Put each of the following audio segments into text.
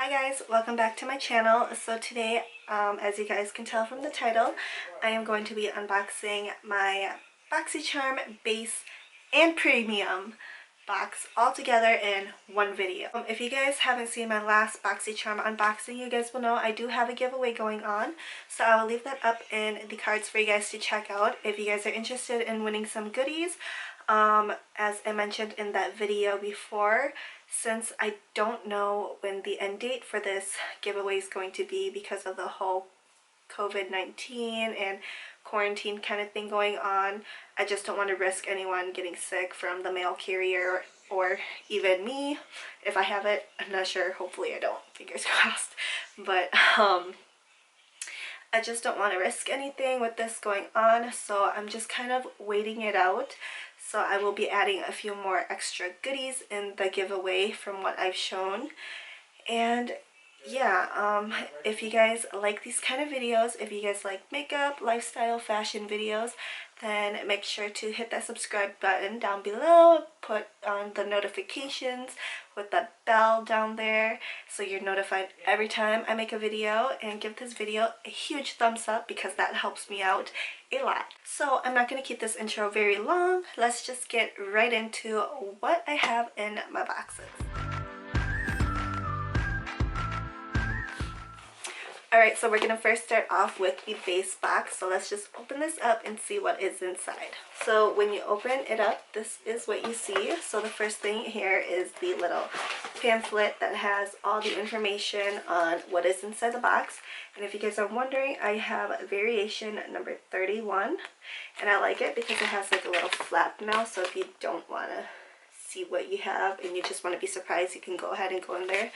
Hi guys, welcome back to my channel. So today, as you guys can tell from the title, I am going to be unboxing my Boxycharm base and premium box all together in one video. If you guys haven't seen my last Boxycharm unboxing, you guys will know I do have a giveaway going on. So I will leave that up in the cards for you guys to check out if you guys are interested in winning some goodies. As I mentioned in that video before, since I don't know when the end date for this giveaway is going to be because of the whole COVID-19 and quarantine kind of thing going on, I just don't want to risk anyone getting sick from the mail carrier or even me if I have it. I'm not sure, hopefully I don't, fingers crossed, but I just don't want to risk anything with this going on, so I'm just kind of waiting it out. So I will be adding a few more extra goodies in the giveaway from what I've shown. And yeah, if you guys like these kind of videos, if you guys like makeup, lifestyle, fashion videos, then make sure to hit that subscribe button down below, put on the notifications with that bell down there so you're notified every time I make a video, and give this video a huge thumbs up because that helps me out a lot. So I'm not going to keep this intro very long. Let's just get right into what I have in my boxes. Alright, so we're going to first start off with the base box. So let's just open this up and see what is inside. So when you open it up, this is what you see. So the first thing here is the little pamphlet that has all the information on what is inside the box. And if you guys are wondering, I have variation number 31. And I like it because it has like a little flap now. So if you don't want to see what you have and you just want to be surprised, you can go ahead and go in there.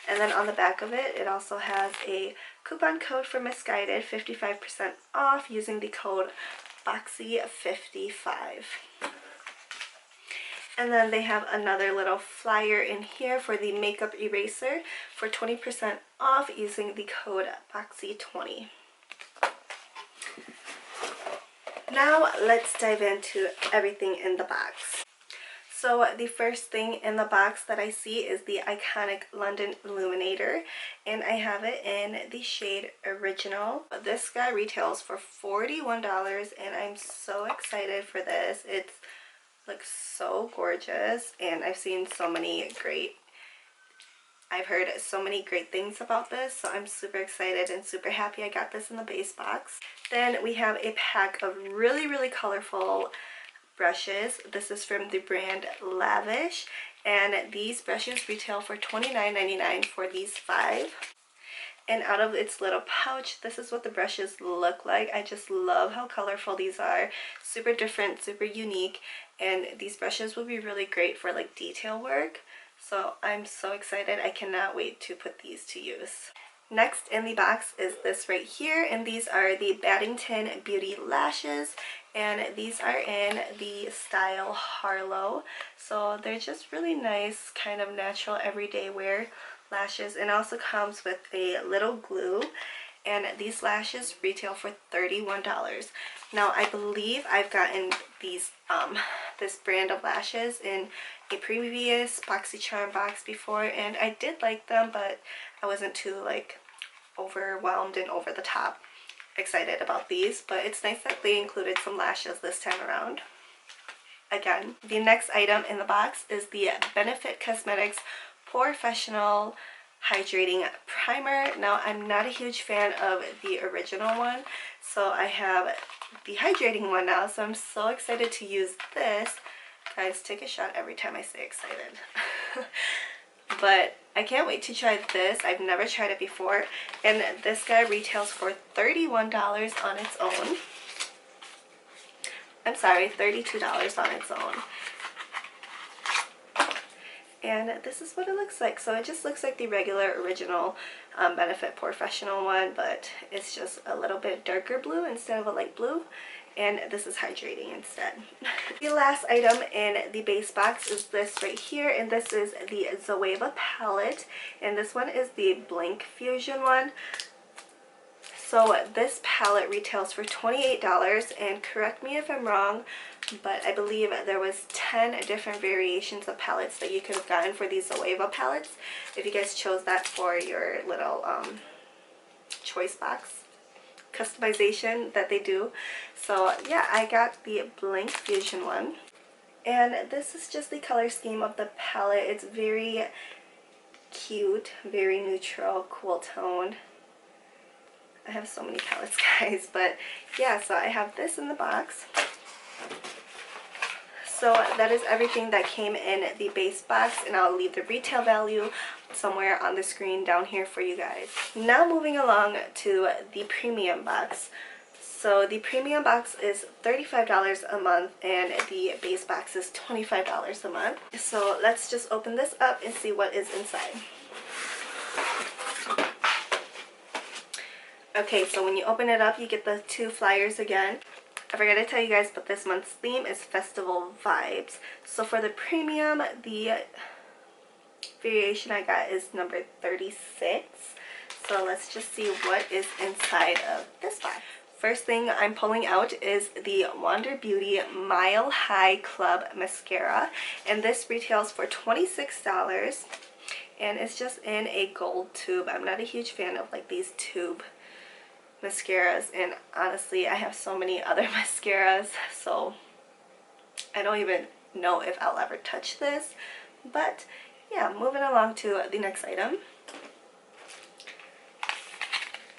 And then on the back of it, it also has a coupon code for Misguided, 55% off using the code Boxy55. And then they have another little flyer in here for the makeup eraser for 20% off using the code Boxy20. Now let's dive into everything in the box. So the first thing in the box that I see is the iconic London Illuminator, and I have it in the shade Original. This guy retails for $41 and I'm so excited for this. It looks so gorgeous, and I've heard so many great things about this, so I'm super excited and super happy I got this in the base box. Then we have a pack of really colorful brushes. This is from the brand Lavish, and these brushes retail for $29.99 for these 5. And out of its little pouch, this is what the brushes look like. I just love how colorful these are. Super different, super unique, and these brushes will be really great for like detail work. So I'm so excited. I cannot wait to put these to use. Next in the box is this right here, and these are the Battington Beauty lashes, and these are in the style Harlow. So they're just really nice, kind of natural everyday wear lashes, and also comes with a little glue. And these lashes retail for $31. Now I believe I've gotten these this brand of lashes in a previous Boxycharm box before, and I did like them, but I wasn't too like overwhelmed and over the top excited about these. But it's nice that they included some lashes this time around. Again, the next item in the box is the Benefit Cosmetics PoreFessional Hydrating Primer. Now I'm not a huge fan of the original one, so I have the hydrating one now, so I'm so excited to use this. Guys, take a shot every time I say excited. But I can't wait to try this. I've never tried it before, and this guy retails for $31 on its own. I'm sorry, $32 on its own. And this is what it looks like. So it just looks like the regular original Benefit PoreFessional one, but it's just a little bit darker blue instead of a light blue. And this is hydrating instead. The last item in the base box is this right here, and this is the ZOEVA Palette, and this one is the Blank Fusion one. So So this palette retails for $28, and correct me if I'm wrong, but I believe there was 10 different variations of palettes that you could have gotten for these ZOEVA palettes if you guys chose that for your little choice box customization that they do. So yeah, I got the Blank Fusion one, and this is just the color scheme of the palette. It's very cute, very neutral, cool tone. I have so many palettes, guys, but yeah, so I have this in the box. So that is everything that came in the base box, and I'll leave the retail value somewhere on the screen down here for you guys. Now moving along to the premium box. So the premium box is $35 a month, and the base box is $25 a month. So let's just open this up and see what is inside. Okay, so when you open it up, you get the 2 flyers again. I forgot to tell you guys, but this month's theme is Festival Vibes. So for the premium, the variation I got is number 36. So let's just see what is inside of this box. First thing I'm pulling out is the Wander Beauty Mile High Club Mascara. And this retails for $26. And it's just in a gold tube. I'm not a huge fan of like these tube mascaras, and honestly I have so many other mascaras, so I don't even know if I'll ever touch this. But yeah, moving along to the next item.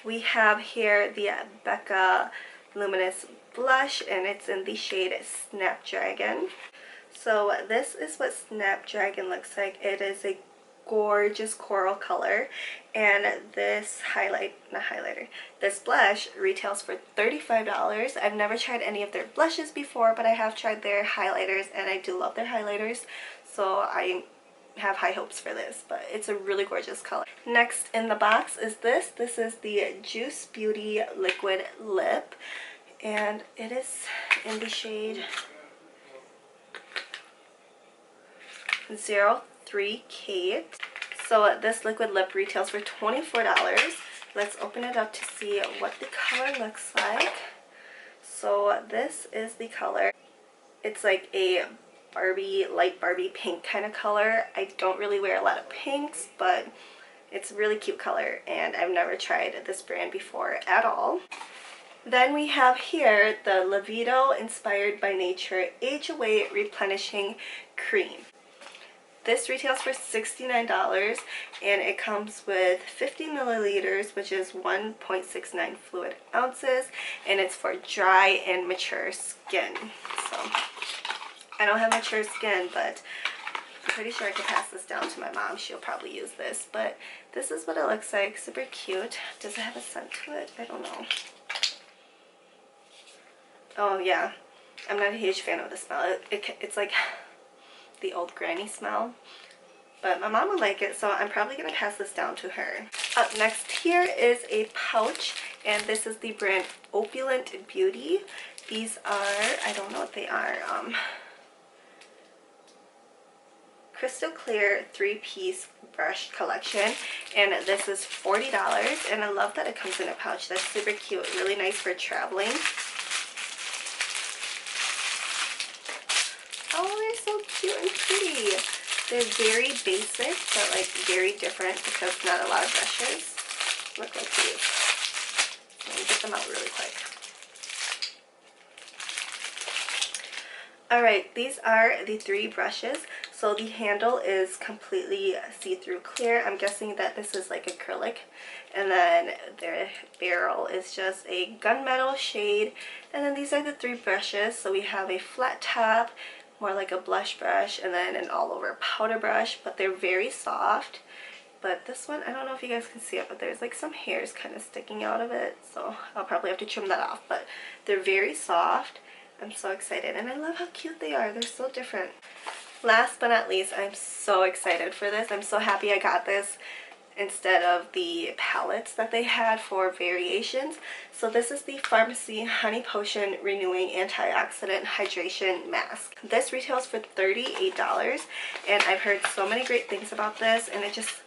We have here the Becca Luminous blush, and it's in the shade Snapdragon. So this is what Snapdragon looks like. It is a gorgeous coral color, and this this blush retails for $35. I've never tried any of their blushes before, but I have tried their highlighters, and I do love their highlighters, so I have high hopes for this, but it's a really gorgeous color. Next in the box is this is the Juice Beauty Liquid Lip, and it is in the shade 03 Kate. So this liquid lip retails for $24. Let's open it up to see what the color looks like. So this is the color. It's like a Barbie, light Barbie pink kind of color. I don't really wear a lot of pinks, but it's a really cute color, and I've never tried this brand before at all. Then we have here the Lavido Inspired by Nature Age Away Replenishing Cream. This retails for $69, and it comes with 50 milliliters, which is 1.69 fluid ounces, and it's for dry and mature skin. So I don't have mature skin, but I'm pretty sure I could pass this down to my mom. She'll probably use this, but this is what it looks like. Super cute. Does it have a scent to it? I don't know. Oh yeah, I'm not a huge fan of the smell. It's like the old granny smell, but my mom would like it, so I'm probably going to pass this down to her. Up next here is a pouch, and this is the brand Opulent Beauty. These are, I don't know what they are, crystal clear 3-piece brush collection, and this is $40, and I love that it comes in a pouch. That's super cute, really nice for traveling. Oh, they're so cute and pretty. They're very basic, but like very different because not a lot of brushes look like these. Let me get them out really quick. Alright, these are the 3 brushes. So the handle is completely see-through clear. I'm guessing that this is like acrylic. And then their barrel is just a gunmetal shade. And then these are the 3 brushes. So we have a flat top, more like a blush brush, and then an all-over powder brush, but they're very soft. But this one, I don't know if you guys can see it, but there's like some hairs kind of sticking out of it, so I'll probably have to trim that off. But they're very soft. I'm so excited, and I love how cute they are. They're so different. Last but not least, I'm so excited for this. I'm so happy I got this instead of the palettes that they had for variations. So this is the Farmacy Honey Potion Renewing Antioxidant Hydration Mask. This retails for $38, and I've heard so many great things about this, and it just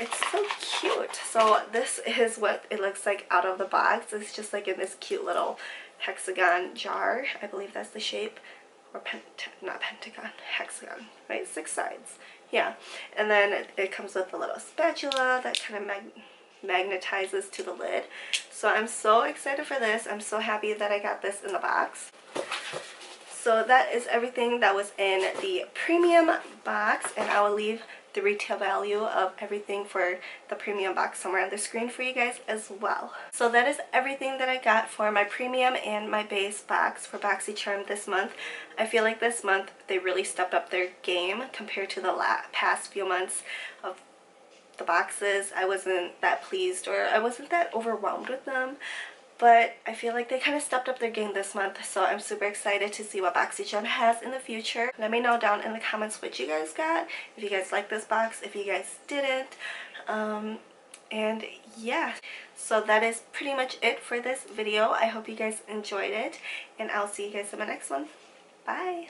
It's so cute. So this is what it looks like out of the box. It's just like in this cute little hexagon jar. I believe that's the shape. Or not pentagon, hexagon, right? 6 sides. Yeah. And then it comes with a little spatula that kind of magnetizes to the lid. So I'm so excited for this. I'm so happy that I got this in the box. So that is everything that was in the premium box, and I will leave the retail value of everything for the premium box somewhere on the screen for you guys as well. So that is everything that I got for my premium and my base box for Boxycharm this month. I feel like this month they really stepped up their game compared to the past few months of the boxes. I wasn't that pleased, or I wasn't that overwhelmed with them. But I feel like they kind of stepped up their game this month, so I'm super excited to see what Boxycharm has in the future. Let me know down in the comments what you guys got, if you guys like this box, if you guys didn't. And yeah, so that is pretty much it for this video. I hope you guys enjoyed it, and I'll see you guys in my next one. Bye!